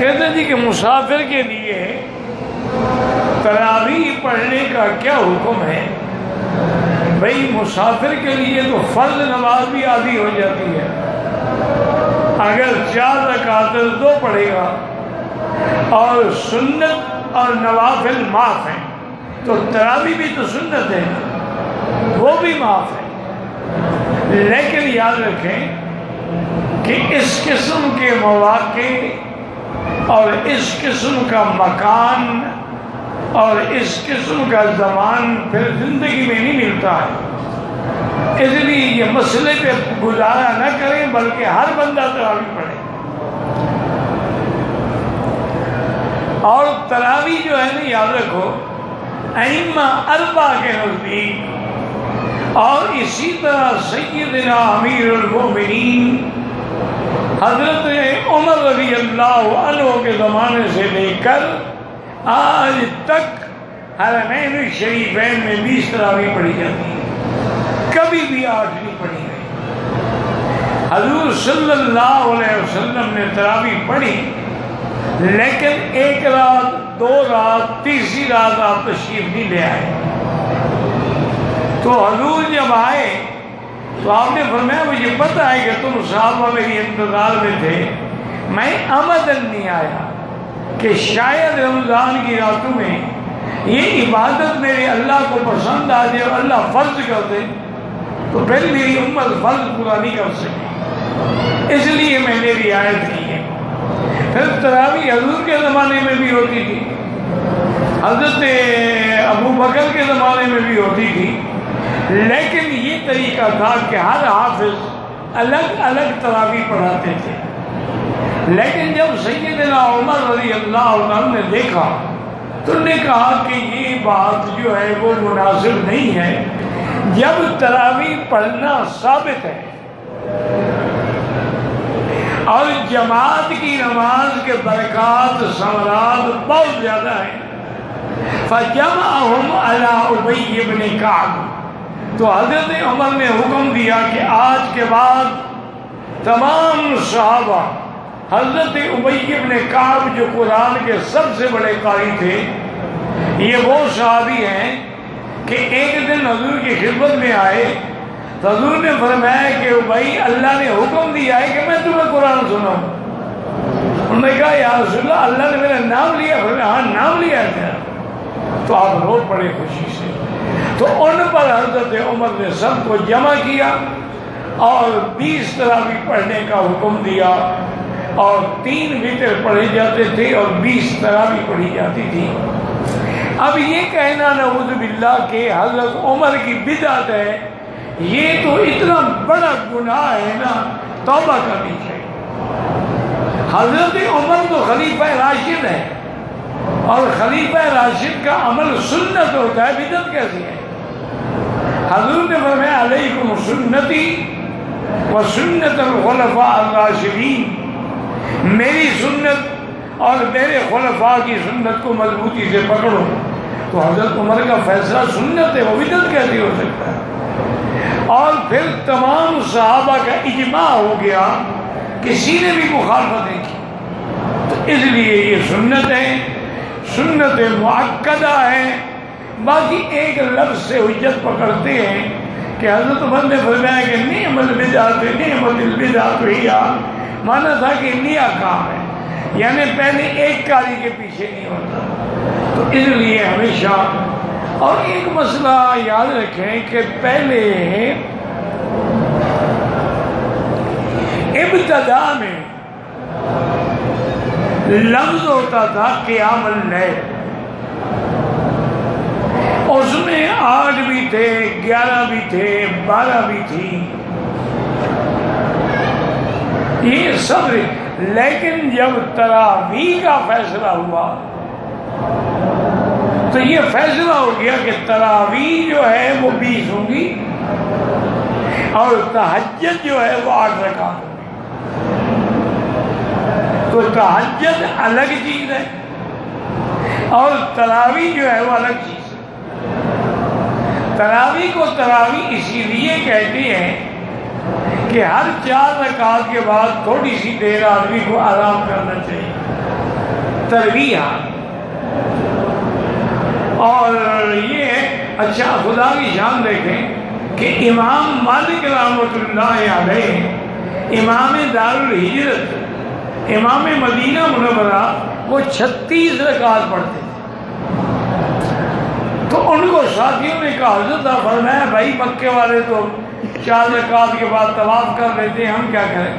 کہتے جی کہ مسافر کے لیے تراویح پڑھنے کا کیا حکم ہے؟ بھئی مسافر کے لیے تو فرض نماز بھی آدھی ہو جاتی ہے، اگر 4 رکعت 2 پڑھے گا اور سنت اور نوافل معاف ہیں تو تراویح بھی تو سنت ہے، وہ بھی معاف ہے۔ لیکن یاد رکھیں کہ اس قسم کے مواقع اور اس قسم کا مکان اور اس قسم کا زمان پھر زندگی میں نہیں ملتا ہے، اس لیے یہ مسئلے پہ گزارا نہ کریں بلکہ ہر بندہ تراویح پڑھے۔ اور تراویح جو ہے نا، یاد رکھو ائمہ 4 کے نزدیک اور اسی طرح سیدنا امیر المؤمنین حضرت عمر رضی اللہ عنہ کے زمانے سے لے کر آج تک حرمین الشریفین میں 20 تراویح پڑھی جاتی ہے، کبھی بھی 8 نہیں پڑھی گئی۔ حضور صلی اللہ علیہ وسلم نے تراویح پڑھی، لیکن 1 رات 2 رات تیسری رات آپ تشریف نہیں لے آئے۔ تو حضور جب آئے تو آپ نے فرمایا مجھے پتہ ہے کہ تم صحابہ میری انتظار میں تھے، میں عمدن نہیں آیا کہ شاید رمضان کی راتوں میں یہ عبادت میرے اللہ کو پسند آ جائے اور اللہ فرض کر دے تو پھر میری امت فرض پورا نہیں کر سکے، اس لیے میں نے رعایت کی ہے۔ پھر تراویح حضور کے زمانے میں بھی ہوتی تھی، حضرت ابو بکر کے زمانے میں بھی ہوتی تھی، لیکن یہ طریقہ تھا کہ ہر حافظ الگ الگ تراویح پڑھاتے تھے۔ لیکن جب سیدنا عمر رضی اللہ عنہ نے دیکھا تو انہوں نے کہا کہ یہ بات جو ہے وہ مناسب نہیں ہے، جب تراویح پڑھنا ثابت ہے اور جماعت کی نماز کے برکات ثمرات بہت زیادہ ہیں، فَجَمَعَهُمْ عَلَىٰ أُبَيِّ بْنِ كَعْبٍ، تو حضرت عمر نے حکم دیا کہ آج کے بعد تمام صحابہ، حضرت ابی بن کعب جو قرآن کے سب سے بڑے قاری تھے، یہ وہ صحابی ہیں کہ ایک دن حضور کی خدمت میں آئے تو حضور نے فرمایا کہ بھائی اللہ نے حکم دیا ہے کہ میں تمہیں قرآن سناؤں۔ انہوں نے کہا یا رسول اللہ، اللہ نے میرا نام لیا؟ فرمایا ہاں نام لیا ہے۔ تو آپ رو پڑے خوشی سے۔ تو ان پر حضرت عمر نے سب کو جمع کیا اور 20 تراویح پڑھنے کا حکم دیا، اور 3 وتر پڑھے جاتے تھے اور 20 تراویح پڑھی جاتی تھی۔ اب یہ کہنا نعوذ باللہ کہ حضرت عمر کی بدعت ہے، یہ تو اتنا بڑا گناہ ہے نا، توبہ کرنی چاہیے۔ حضرت عمر تو خلیفہ راشد ہے، اور خلیفہ راشد کا عمل سنت ہوتا ہے، بدعت کیسی ہے؟ حضور نے فرمایا علیکم سنتی و سنت الخلفاء الراشدین، میری سنت اور میرے خلفاء کی سنت کو مضبوطی سے پکڑو۔ تو حضرت عمر کا فیصلہ سنت ہے، وہ بدعت کیسی ہو سکتا ہے؟ اور پھر تمام صحابہ کا اجماع ہو گیا، کسی نے بھی مخالفت نہیں کی، تو اس لیے یہ سنت ہے، سنت مؤکدہ ہے۔ باقی ایک لفظ سے حجت پکڑتے ہیں کہ حضرت عمر نے فرمایا کہ نعم البدعۃ نعمت البدعۃ ہی، مانا تھا کہ نیا کام ہے، یعنی پہلے ایک کاری کے پیچھے نہیں ہوتا۔ تو اس لیے ہمیشہ، اور ایک مسئلہ یاد رکھیں کہ پہلے ابتدا میں لفظ ہوتا تھا قیام اللیل، اس میں 8 بھی تھے، 11 بھی تھے، 12 بھی تھی، یہ سب۔ لیکن جب تراویح کا فیصلہ ہوا تو یہ فیصلہ ہو گیا کہ تراویح جو ہے وہ 20 ہوں گی اور تہجد جو ہے وہ 8 رکعت ہوگی۔ تو تہجد الگ چیز ہے اور تراویح جو ہے وہ الگ چیز ہے۔ تراویح کو تراویح اسی لیے کہتے ہیں کہ ہر 4 رکعت کے بعد تھوڑی سی دیر آدمی کو آرام کرنا چاہیے، تربیہ. اور یہ اچھا خدا کی شان دیکھیں کہ امام مالک رحمۃ اللہ علیہ امام دار الہجرت، امام مدینہ منورہ، وہ 36 رکعت پڑھتے تھے. تو ان کو ساتھیوں نے کہا، حضرت آپ فرمایا بھائی مکے والے تو 4 رکعت کے بعد طواف کر لیتے ہیں، ہم کیا کریں؟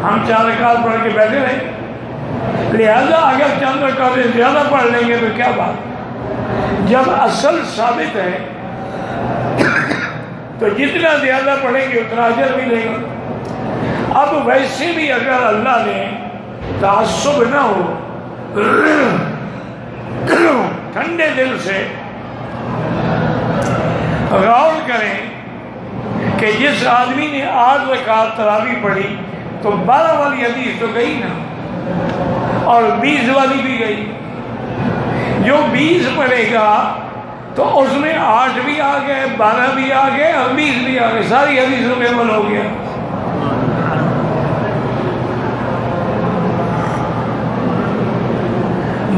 ہم 4 رکعت پڑھ کے بیٹھے رہیں؟ لہذا اگر چند رکعتیں زیادہ پڑھ لیں گے تو کیا بات؟ جب اصل ثابت ہے تو جتنا زیادہ پڑھیں گے اتنا اجر ملے گا. اب ویسے بھی اگر اللہ نے تعصب نہ ہو، ٹھنڈے دل سے غور کریں کہ جس آدمی نے 8 رکعت تراویح پڑھی تو 12 والی حدیث تو گئی نا، اور 20 والی بھی گئی. جو 20 پڑھے گا تو اس میں 8 بھی آ گئے، 12 بھی آ گئے اور 20 بھی آ گئے، ساری حدیثوں میں عمل ہو گیا.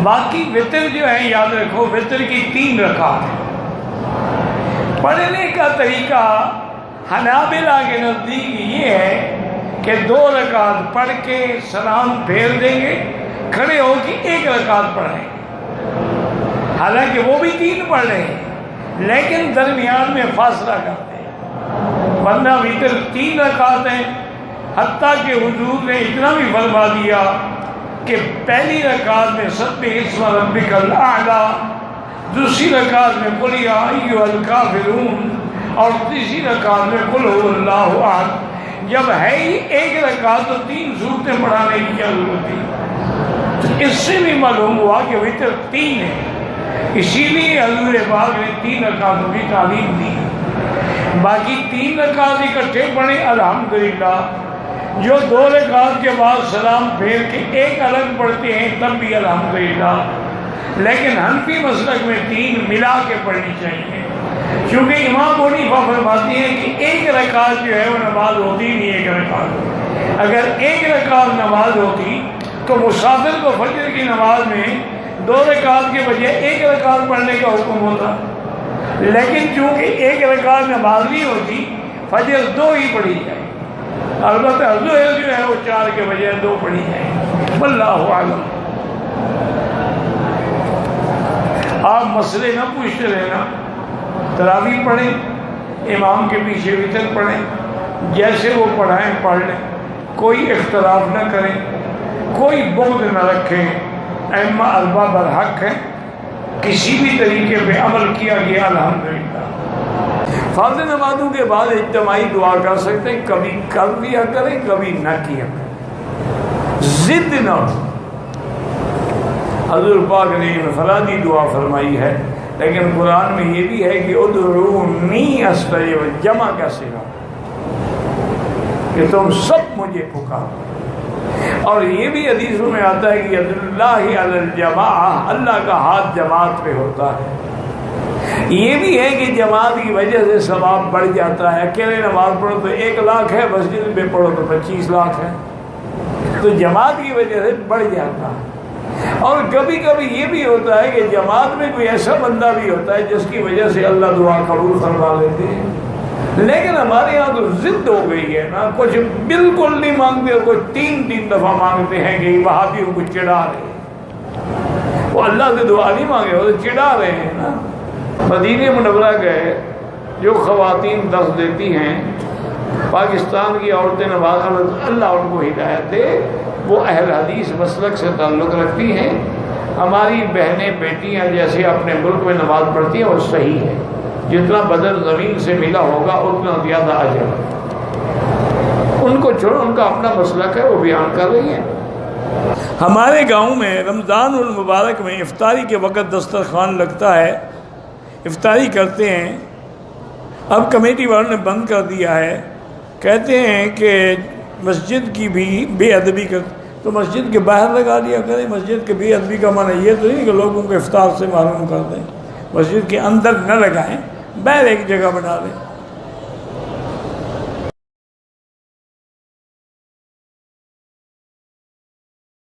باقی وتر جو ہے یاد رکھو، وتر کی 3 رکعت ہے. پڑھنے کا طریقہ حنابلہ کے نزدیک یہ ہے کہ 2 رکعت پڑھ کے سلام پھیر دیں گے، کھڑے ہو کے 1 رکعت پڑھیں. حالانکہ وہ بھی 3 پڑھ رہے ہیں لیکن درمیان میں فاصلہ کرتے ہیں، ورنہ وتر 3 رکعت ہیں. حتیٰ کہ حضور نے اتنا بھی فرما دیا کہ پہلی رکعت میں سبح اسم ربک الاعلی، دوسری رکعت میں قل یا ایھا الکافرون، اور تیسری رکعت میں قل هو اللہ احد. جب ہے ہی 1 رکعت تو 3 صورتیں پڑھانے کی کیا ضرورت تھی؟ اس سے بھی معلوم ہوا کہ وتر 3 ہے. اسی لیے حضور پاک نے 3 رکعتوں کی تعلیم دی. باقی 3 رکعت اکٹھے پڑھیں الحمدللہ. جو 2 رکعت کے بعد سلام پھیر کے 1 الگ پڑھتے ہیں تب بھی الحمدللہ. لیکن حنفی مسلک میں 3 ملا کے پڑھنی چاہیے، کیونکہ امام ابو حنیفہ فرماتے ہیں کہ 1 رکعت جو ہے وہ نماز ہوتی نہیں. 1 رکعت اگر 1 رکعت نماز ہوتی تو مسافر کو فجر کی نماز میں 2 رکعت کے بجائے 1 رکعت پڑھنے کا حکم ہوتا. لیکن چونکہ 1 رکعت نماز نہیں ہوتی، فجر 2 ہی پڑھی جائے. البتہ ظہر جو ہے وہ 4 کے بجائے 2 پڑھی جائے. واللہ اعلم. آپ مسئلے نہ پوچھتے رہنا، تراویح پڑھیں، امام کے پیچھے وتر پڑھیں، جیسے وہ پڑھائیں پڑھ لیں، کوئی اختلاف نہ کریں، کوئی بغض نہ رکھیں. ائمہ اربعہ برحق ہیں، کسی بھی طریقے پہ عمل کیا گیا الحمدللہ. فرض نمازوں کے بعد اجتماعی دعا کر سکتے ہیں، کبھی کر لیا کریں کبھی نہ کیا کریں، ضد نہ ہو. حضور پاک نے انفرادی دعا فرمائی ہے، لیکن قرآن میں یہ بھی ہے کہ ادعونی استجب، جمع کا صیغہ کہ تم سب مجھے پکارو. اور یہ بھی حدیثوں میں آتا ہے کہ ید اللہ علی الجماعہ، اللہ کا ہاتھ جماعت پہ ہوتا ہے. یہ بھی ہے کہ جماعت کی وجہ سے ثواب بڑھ جاتا ہے. اکیلے نماز پڑھو تو 1 لاکھ ہے، مسجد میں پڑھو تو 25 لاکھ ہے. تو جماعت کی وجہ سے بڑھ جاتا ہے. اور کبھی کبھی یہ بھی ہوتا ہے کہ جماعت میں کوئی ایسا بندہ بھی ہوتا ہے جس کی وجہ سے اللہ دعا قبول فرما لیتے ہیں. لیکن ہمارے یہاں تو ضد ہو گئی ہے نا، کچھ بالکل نہیں مانگتے، کچھ 3 دفعہ مانگتے ہیں کہ وہابیوں کو چڑھا رہے ہیں. وہ اللہ سے دعا نہیں مانگے، وہ تو چڑھا رہے ہیں نا. مدینہ منورہ گئے، جو خواتین درس دیتی ہیں، پاکستان کی عورتیں نماز، اللہ ان کو ہدایت دے، وہ اہل حدیث مسلک سے تعلق رکھتی ہیں. ہماری بہنیں بیٹیاں جیسے اپنے ملک میں نماز پڑھتی ہیں وہ صحیح ہے. جتنا بدل زمین سے ملا ہوگا اتنا زیادہ اجر. ان کو چھوڑو، ان کا اپنا مسلک ہے، وہ بیان کر رہی ہیں. ہمارے گاؤں میں رمضان المبارک میں افطاری کے وقت دسترخوان لگتا ہے، افطاری کرتے ہیں. اب کمیٹی والوں نے بند کر دیا ہے، کہتے ہیں کہ مسجد کی بھی بے ادبی کر، تو مسجد کے باہر لگا دیا کریں. مسجد کے بے ادبی کا معنی یہ تو نہیں کہ لوگوں کو افطار سے محروم کر دیں. مسجد کے اندر نہ لگائیں، باہر ایک جگہ بنا دیں.